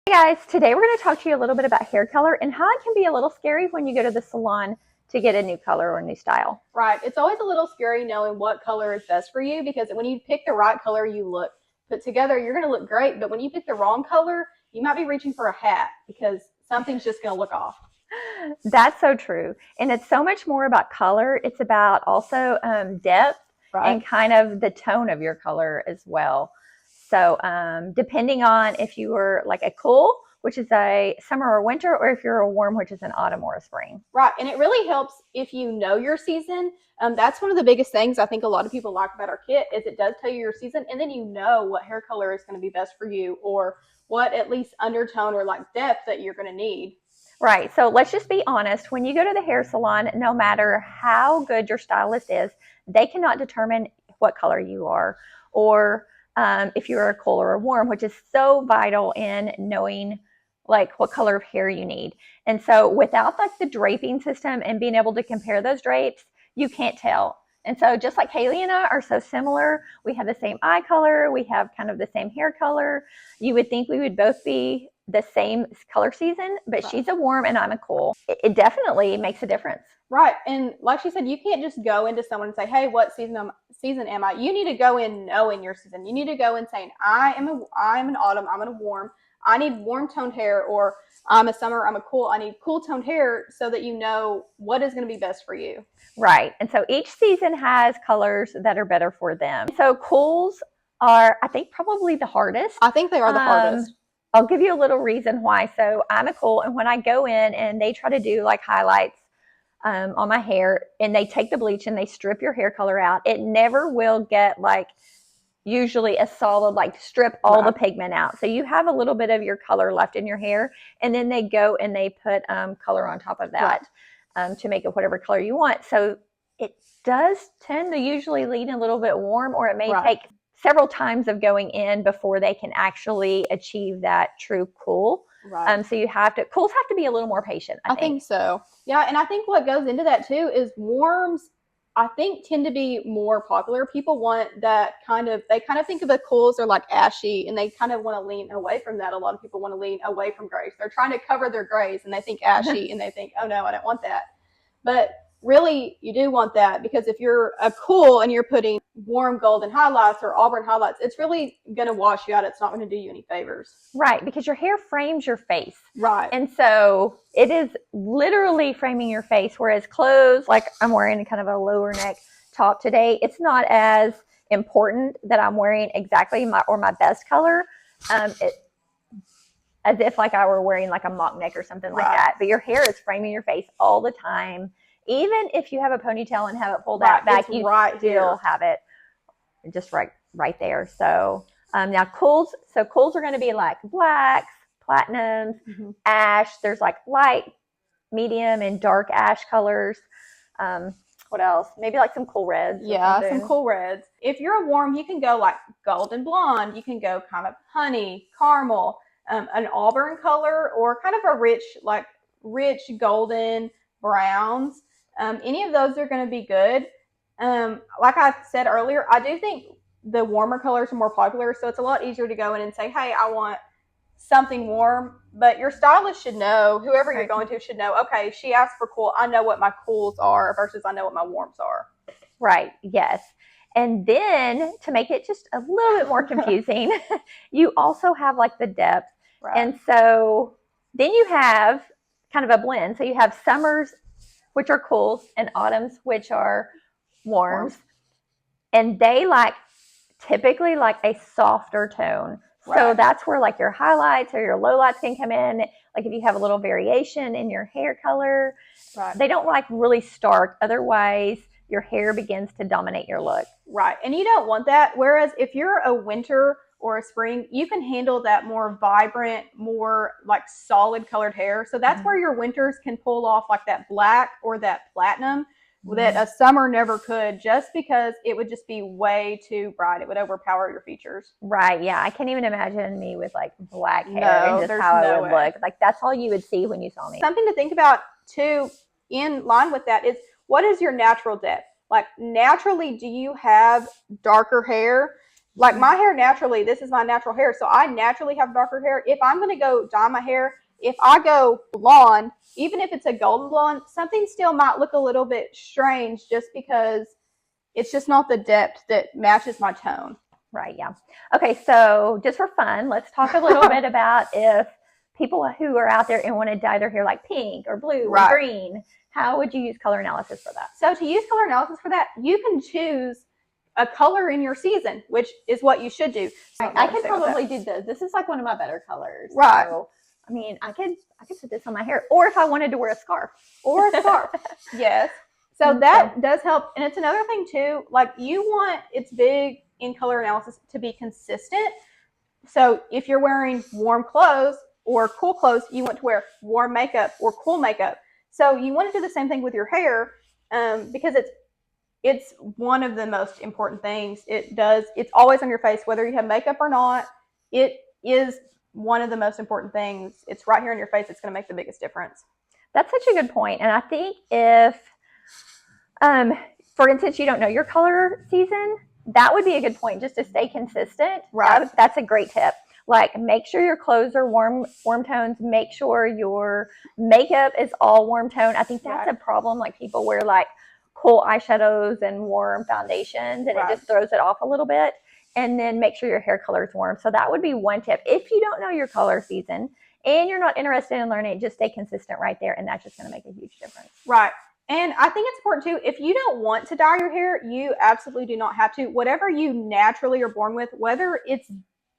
Hey guys, today we're going to talk to you a little bit about hair color and how it can be a little scary when you go to the salon to get a new color or a new style. Right. It's always a little scary knowing what color is best for you because when you pick the right color, you look put together, you're going to look great. But when you pick the wrong color, you might be reaching for a hat because something's just going to look off. That's so true. And it's so much more about color. It's about also depth Right. and kind of the tone of your color as well. So depending on if you were like a cool, which is a summer or winter, or if you're a warm, which is an autumn or a spring. Right. And it really helps if you know your season. That's one of the biggest things I think a lot of people like about our kit is it does tell you your season, and then you know what hair color is going to be best for you or what at least undertone or like depth that you're going to need. Right. So let's just be honest. When you go to the hair salon, no matter how good your stylist is, they cannot determine what color you are or if you're a cool or a warm, which is so vital in knowing like what color of hair you need. And so without like the draping system and being able to compare those drapes, you can't tell. And so just like Haley and I are so similar, we have the same eye color, we have kind of the same hair color. You would think we would both be the same color season, but Right. she's a warm and I'm a cool. It definitely makes a difference. Right. And like she said, you can't just go into someone and say, hey, what season am I? You need to go in knowing your season. You need to go in saying, I'm an autumn, I'm in a warm, I need warm toned hair, or I'm a summer, I'm a cool, I need cool toned hair so that you know what is going to be best for you. Right. And so each season has colors that are better for them. So cools are, I think, probably the hardest. I think they are the hardest. I'll give you a little reason why. So I'm a cool, and when I go in and they try to do like highlights on my hair, and they take the bleach and they strip your hair color out, it never will get like usually a solid, like strip all the pigment out. So you have a little bit of your color left in your hair, and then they go and they put color on top of that to make it whatever color you want. So it does tend to usually lean a little bit warm, or it may take several times of going in before they can actually achieve that true cool. Right. So cools have to be a little more patient, I think. So. Yeah, and I think what goes into that too is warms I think tend to be more popular. People want that they kind of think of the cools are like ashy and they kind of want to lean away from that. A lot of people want to lean away from grays. They're trying to cover their grays and they think ashy and they think, oh no, I don't want that. But really you do want that because if you're a cool and you're putting warm golden highlights or auburn highlights, it's really going to wash you out. It's not going to do you any favors. Right, because your hair frames your face. Right. And so it is literally framing your face, whereas clothes, like I'm wearing kind of a lower neck top today, it's not as important that I'm wearing exactly my best color. As if like I were wearing like a mock neck or something like that. But your hair is framing your face all the time. Even if you have a ponytail and have it pulled out back, you still have it just right there. So now cools are going to be like blacks, platinums, ash. There's like light, medium, and dark ash colors. What else? Maybe like some cool reds. Yeah, some cool reds. If you're a warm, you can go like golden blonde. You can go kind of honey, caramel, an auburn color, or kind of a rich golden browns. Any of those are going to be good. Like I said earlier, I do think the warmer colors are more popular, so it's a lot easier to go in and say, hey, I want something warm. But your stylist should know, whoever you're going to should know, okay, she asked for cool. I know what my cools are versus I know what my warms are. Right, yes. And then to make it just a little bit more confusing, you also have like the depth. And so then you have kind of a blend. So you have summers, which are cools, and autumns, which are warms. And they typically like a softer tone. So that's where like your highlights or your lowlights can come in. Like if you have a little variation in your hair color, they don't like really stark. Otherwise, your hair begins to dominate your look. Right. And you don't want that. Whereas if you're a winter or a spring, you can handle that more vibrant, more like solid colored hair. So that's where your winters can pull off like that black or that platinum that a summer never could, just because it would just be way too bright. It would overpower your features. Right. Yeah. I can't even imagine me with like black hair and just how I would look. Like that's all you would see when you saw me. Something to think about too, in line with that, is what is your natural depth? Like naturally, do you have darker hair? Like my hair naturally, this is my natural hair, so I naturally have darker hair. If I'm going to go dye my hair, if I go blonde, even if it's a golden blonde, something still might look a little bit strange just because it's just not the depth that matches my tone. Right, yeah. Okay, so just for fun, let's talk a little bit about if people who are out there and want to dye their hair like pink or blue or green, how would you use color analysis for that? So to use color analysis for that, you can choose a color in your season, which is what you should do. So I could probably do this. This is like one of my better colors. Right. So, I mean, I could put this on my hair, or if I wanted to wear a scarf. Or a scarf. Yes. So that does help. And it's another thing too, like you want, it's big in color analysis to be consistent. So if you're wearing warm clothes or cool clothes, you want to wear warm makeup or cool makeup. So you want to do the same thing with your hair, because it's one of the most important things. It's always on your face, whether you have makeup or not. It is one of the most important things. It's right here on your face. It's going to make the biggest difference. That's such a good point. And I think if, for instance, you don't know your color season, that would be a good point just to stay consistent. Right. That's a great tip. Like, make sure your clothes are warm tones. Make sure your makeup is all warm tone. I think that's a problem. Like, people wear like cool eyeshadows and warm foundations, and it just throws it off a little bit. And then make sure your hair color is warm. So that would be one tip. If you don't know your color season and you're not interested in learning, just stay consistent right there, and that's just going to make a huge difference. Right. And I think it's important too, if you don't want to dye your hair, you absolutely do not have to. Whatever you naturally are born with, whether it's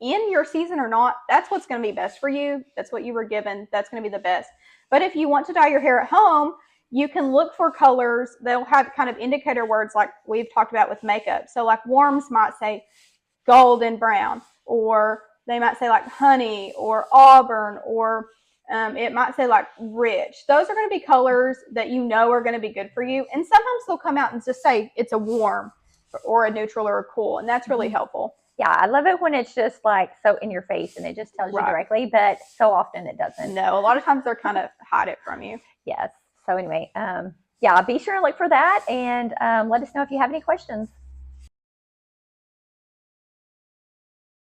in your season or not, that's what's going to be best for you. That's what you were given. That's going to be the best. But if you want to dye your hair at home, you can look for colors. They'll have kind of indicator words like we've talked about with makeup. So like warms might say golden brown, or they might say like honey or auburn, or it might say like rich. Those are going to be colors that you know are going to be good for you. And sometimes they'll come out and just say it's a warm or a neutral or a cool. And that's really helpful. Yeah, I love it when it's just like so in your face and it just tells you directly, but so often it doesn't. No, a lot of times they're kind of hide it from you. Yes. So anyway, yeah, be sure to look for that, and let us know if you have any questions.